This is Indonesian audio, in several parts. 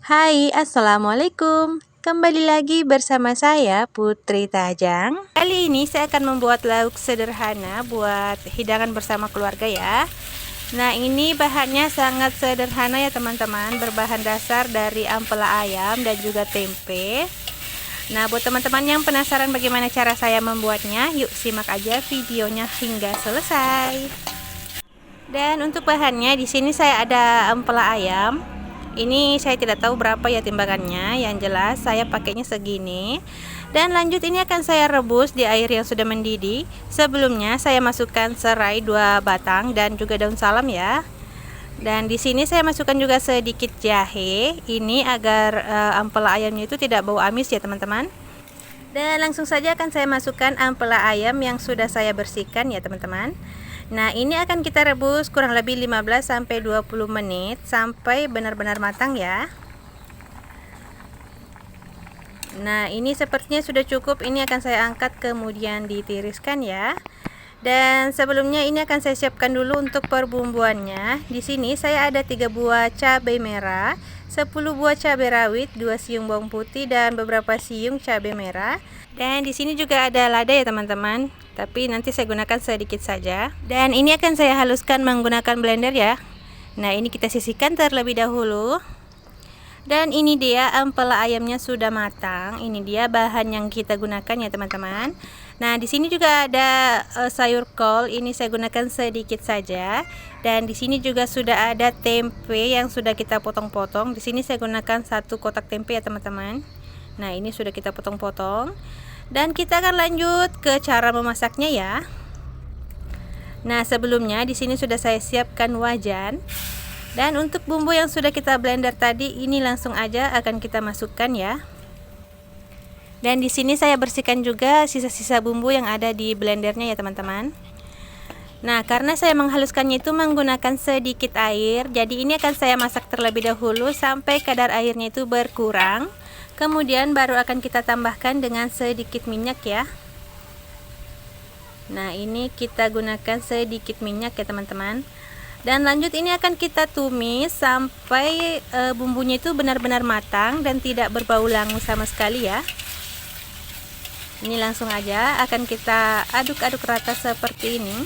Hai, Assalamualaikum. Kembali lagi bersama saya, Putri Tajang. Kali ini saya akan membuat lauk sederhana buat hidangan bersama keluarga ya. Nah, ini bahannya sangat sederhana ya teman-teman. Berbahan dasar dari ampela ayam dan juga tempe. Nah, buat teman-teman yang penasaran bagaimana cara saya membuatnya, yuk simak aja videonya hingga selesai. Dan untuk bahannya di sini saya ada ampela ayam. Ini saya tidak tahu berapa ya timbangannya, yang jelas saya pakainya segini. Dan lanjut ini akan saya rebus di air yang sudah mendidih. Sebelumnya saya masukkan serai 2 batang dan juga daun salam ya. Dan di sini saya masukkan juga sedikit jahe, ini agar ampela ayamnya itu tidak bau amis ya teman-teman. Dan langsung saja akan saya masukkan ampela ayam yang sudah saya bersihkan ya teman-teman. Nah, ini akan kita rebus kurang lebih 15-20 menit sampai benar-benar matang ya. Nah, ini sepertinya sudah cukup. Ini akan saya angkat kemudian ditiriskan ya. Dan sebelumnya ini akan saya siapkan dulu untuk perbumbuannya. Di sini saya ada 3 buah cabai merah, 10 buah cabai rawit, 2 siung bawang putih dan beberapa siung cabai merah. Dan di sini juga ada lada ya teman-teman, tapi nanti saya gunakan sedikit saja. Dan ini akan saya haluskan menggunakan blender ya. Nah, ini kita sisihkan terlebih dahulu. Dan ini dia ampela ayamnya sudah matang. Ini dia bahan yang kita gunakan ya teman-teman. Nah, di sini juga ada sayur kol. Ini saya gunakan sedikit saja. Dan di sini juga sudah ada tempe yang sudah kita potong-potong. Di sini saya gunakan 1 kotak tempe ya teman-teman. Nah, ini sudah kita potong-potong. Dan kita akan lanjut ke cara memasaknya ya. Nah, sebelumnya di sini sudah saya siapkan wajan. Dan untuk bumbu yang sudah kita blender tadi, ini langsung aja akan kita masukkan ya. Dan di sini saya bersihkan juga sisa-sisa bumbu yang ada di blendernya ya teman-teman. Nah, karena saya menghaluskannya itu menggunakan sedikit air, jadi ini akan saya masak terlebih dahulu sampai kadar airnya itu berkurang. Kemudian baru akan kita tambahkan dengan sedikit minyak ya. Nah, ini kita gunakan sedikit minyak ya teman-teman. Dan lanjut ini akan kita tumis sampai bumbunya itu benar-benar matang dan tidak berbau langu sama sekali ya. Ini langsung aja akan kita aduk-aduk rata seperti ini.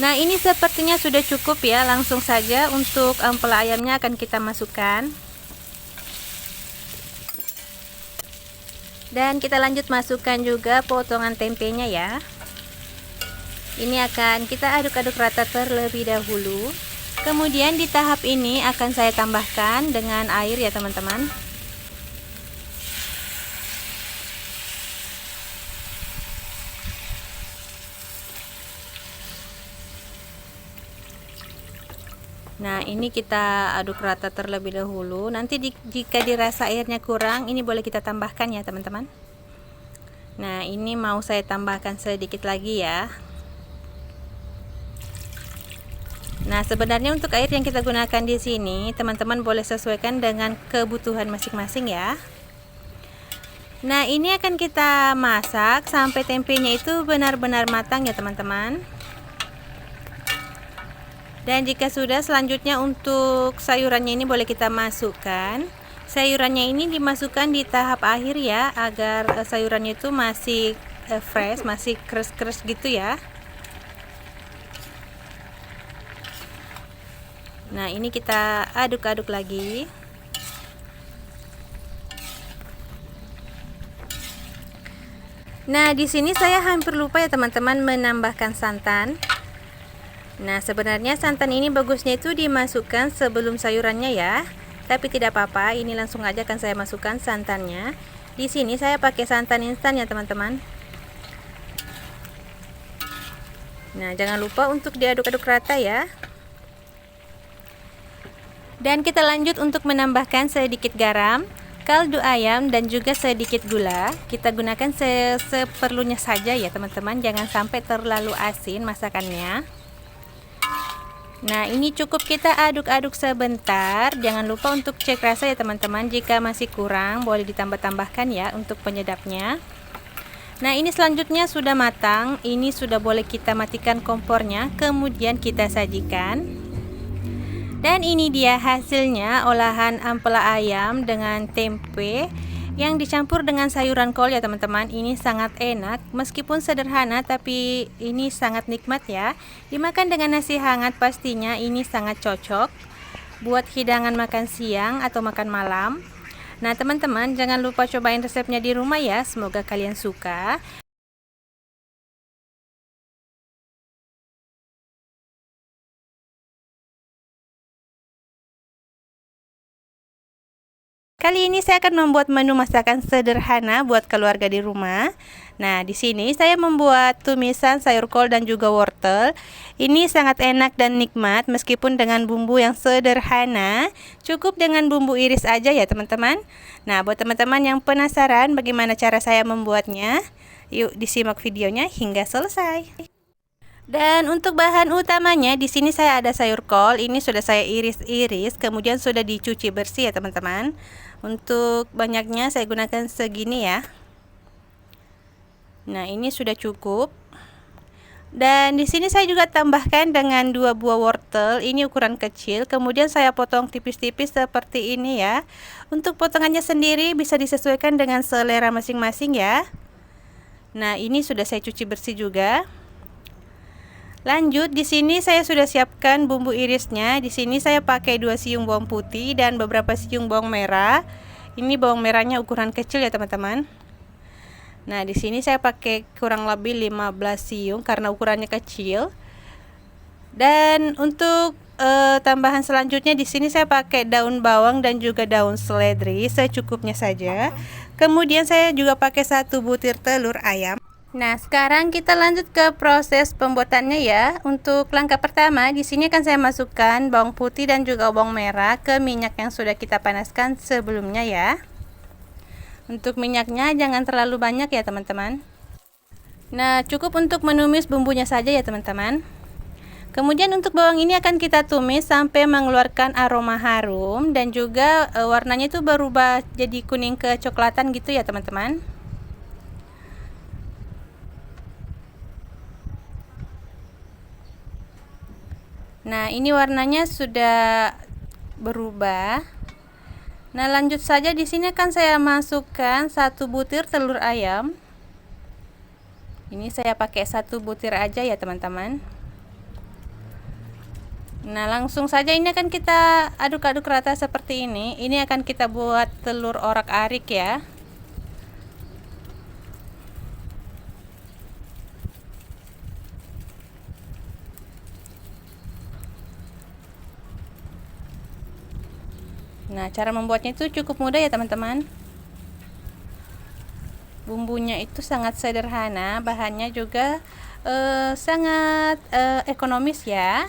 Nah, ini sepertinya sudah cukup ya. Langsung saja untuk ampela ayamnya akan kita masukkan. Dan kita lanjut masukkan juga potongan tempenya ya. Ini akan kita aduk-aduk rata terlebih dahulu. Kemudian di tahap ini akan saya tambahkan dengan air ya teman-teman. Nah, ini kita aduk rata terlebih dahulu. Nanti jika dirasa airnya kurang, ini boleh kita tambahkan ya teman-teman. Nah, ini mau saya tambahkan sedikit lagi ya. Nah, sebenarnya untuk air yang kita gunakan di sini, teman-teman boleh sesuaikan dengan kebutuhan masing-masing ya. Nah, ini akan kita masak sampai tempenya itu benar-benar matang ya teman-teman. Dan jika sudah, selanjutnya untuk sayurannya ini boleh kita masukkan. Sayurannya ini dimasukkan di tahap akhir ya, agar sayurannya itu masih fresh, masih keras-keras gitu ya. Nah, ini kita aduk-aduk lagi. Nah, di sini saya hampir lupa ya teman-teman menambahkan santan. Nah, sebenarnya santan ini bagusnya itu dimasukkan sebelum sayurannya ya. Tapi tidak apa-apa, ini langsung aja akan saya masukkan santannya. Di sini saya pakai santan instan ya teman-teman. Nah, jangan lupa untuk diaduk-aduk rata ya. Dan kita lanjut untuk menambahkan sedikit garam, kaldu ayam dan juga sedikit gula. Kita gunakan seperlunya saja ya teman-teman, jangan sampai terlalu asin masakannya. Nah, ini cukup kita aduk-aduk sebentar. Jangan lupa untuk cek rasa ya teman-teman. Jika masih kurang, boleh ditambah-tambahkan ya untuk penyedapnya. Nah, ini selanjutnya sudah matang. Ini sudah boleh kita matikan kompornya. Kemudian kita sajikan. Dan ini dia hasilnya olahan ampela ayam dengan tempe yang dicampur dengan sayuran kol ya teman-teman. Ini sangat enak, meskipun sederhana tapi ini sangat nikmat ya. Dimakan dengan nasi hangat pastinya ini sangat cocok buat hidangan makan siang atau makan malam. Nah teman-teman, jangan lupa cobain resepnya di rumah ya, semoga kalian suka. Kali ini saya akan membuat menu masakan sederhana buat keluarga di rumah. Nah, di sini saya membuat tumisan sayur kol dan juga wortel. Ini sangat enak dan nikmat meskipun dengan bumbu yang sederhana. Cukup dengan bumbu iris aja ya, teman-teman. Nah, buat teman-teman yang penasaran bagaimana cara saya membuatnya, yuk disimak videonya hingga selesai. Dan untuk bahan utamanya di sini saya ada sayur kol. Ini sudah saya iris-iris, kemudian sudah dicuci bersih ya teman-teman. Untuk banyaknya saya gunakan segini ya. Nah, ini sudah cukup. Dan di sini saya juga tambahkan dengan 2 buah wortel. Ini ukuran kecil. Kemudian saya potong tipis-tipis seperti ini ya. Untuk potongannya sendiri bisa disesuaikan dengan selera masing-masing ya. Nah, ini sudah saya cuci bersih juga. Lanjut, di sini saya sudah siapkan bumbu irisnya. Di sini saya pakai 2 siung bawang putih dan beberapa siung bawang merah. Ini bawang merahnya ukuran kecil ya, teman-teman. Nah, di sini saya pakai kurang lebih 15 siung karena ukurannya kecil. Dan untuk tambahan selanjutnya di sini saya pakai daun bawang dan juga daun seledri secukupnya saja. Kemudian saya juga pakai 1 butir telur ayam. Nah, sekarang kita lanjut ke proses pembuatannya ya. Untuk langkah pertama, di sini akan saya masukkan bawang putih dan juga bawang merah ke minyak yang sudah kita panaskan sebelumnya ya. Untuk minyaknya jangan terlalu banyak ya, teman-teman. Nah, cukup untuk menumis bumbunya saja ya, teman-teman. Kemudian untuk bawang ini akan kita tumis sampai mengeluarkan aroma harum dan juga warnanya itu berubah jadi kuning kecoklatan gitu ya, teman-teman. Nah, ini warnanya sudah berubah. Nah, lanjut saja di sini akan saya masukkan 1 butir telur ayam. Ini saya pakai 1 butir aja ya, teman-teman. Nah, langsung saja ini akan kita aduk-aduk rata seperti ini. Ini akan kita buat telur orak-arik ya. Nah, cara membuatnya itu cukup mudah ya teman-teman. Bumbunya itu sangat sederhana, bahannya juga sangat ekonomis ya.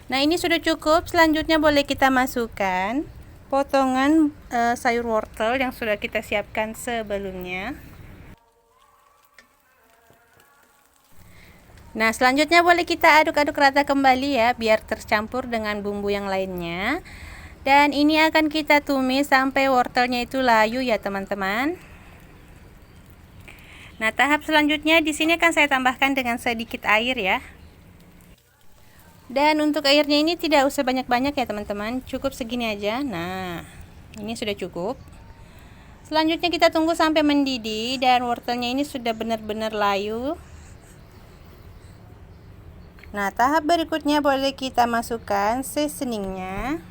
Nah, ini sudah cukup. Selanjutnya boleh kita masukkan potongan sayur wortel yang sudah kita siapkan sebelumnya. Nah, selanjutnya boleh kita aduk-aduk rata kembali ya, biar tercampur dengan bumbu yang lainnya. Dan ini akan kita tumis sampai wortelnya itu layu ya teman-teman. Nah, tahap selanjutnya di sini akan saya tambahkan dengan sedikit air ya. Dan untuk airnya ini tidak usah banyak-banyak ya teman-teman, cukup segini aja. Nah, ini sudah cukup. Selanjutnya kita tunggu sampai mendidih dan wortelnya ini sudah benar-benar layu. Nah, tahap berikutnya boleh kita masukkan seasoningnya.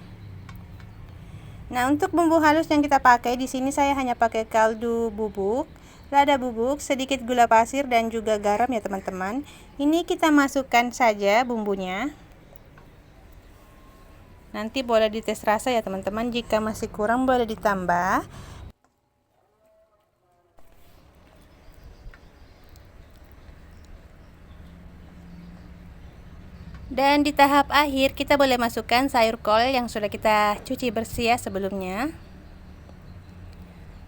Nah, untuk bumbu halus yang kita pakai di sini saya hanya pakai kaldu bubuk, lada bubuk, sedikit gula pasir dan juga garam ya teman-teman. Ini kita masukkan saja bumbunya. Nanti boleh dites rasa ya teman-teman, jika masih kurang boleh ditambah. Dan di tahap akhir kita boleh masukkan sayur kol yang sudah kita cuci bersih ya sebelumnya.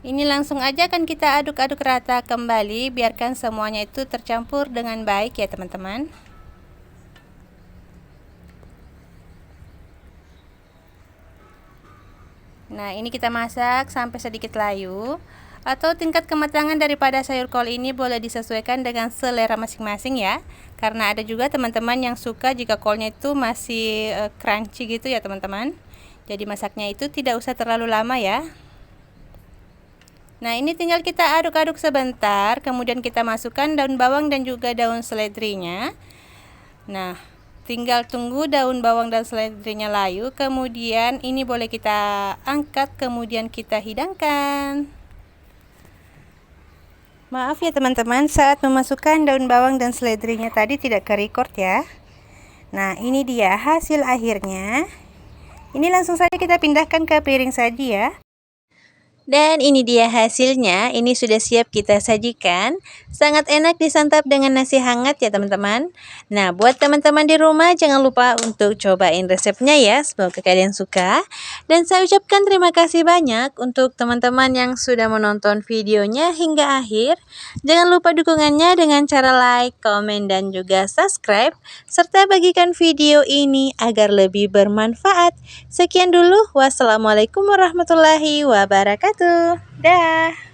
Ini langsung aja akan kita aduk-aduk rata kembali, biarkan semuanya itu tercampur dengan baik ya teman-teman. Nah, ini kita masak sampai sedikit layu. Atau tingkat kematangan daripada sayur kol ini boleh disesuaikan dengan selera masing-masing ya. Karena ada juga teman-teman yang suka jika kolnya itu masih crunchy gitu ya teman-teman. Jadi masaknya itu tidak usah terlalu lama ya. Nah, ini tinggal kita aduk-aduk sebentar, kemudian kita masukkan daun bawang dan juga daun seledrinya. Nah, tinggal tunggu daun bawang dan seledrinya layu, kemudian ini boleh kita angkat, kemudian kita hidangkan. Maaf ya teman-teman, saat memasukkan daun bawang dan seledrinya tadi tidak ke-record ya. Nah, ini dia hasil akhirnya. Ini langsung saja kita pindahkan ke piring saji ya. Dan ini dia hasilnya, ini sudah siap kita sajikan. Sangat enak disantap dengan nasi hangat ya teman-teman. Nah, buat teman-teman di rumah jangan lupa untuk cobain resepnya ya. Semoga kalian suka. Dan saya ucapkan terima kasih banyak untuk teman-teman yang sudah menonton videonya hingga akhir. Jangan lupa dukungannya dengan cara like, komen, dan juga subscribe. Serta bagikan video ini agar lebih bermanfaat. Sekian dulu, wassalamualaikum warahmatullahi wabarakatuh. Dah.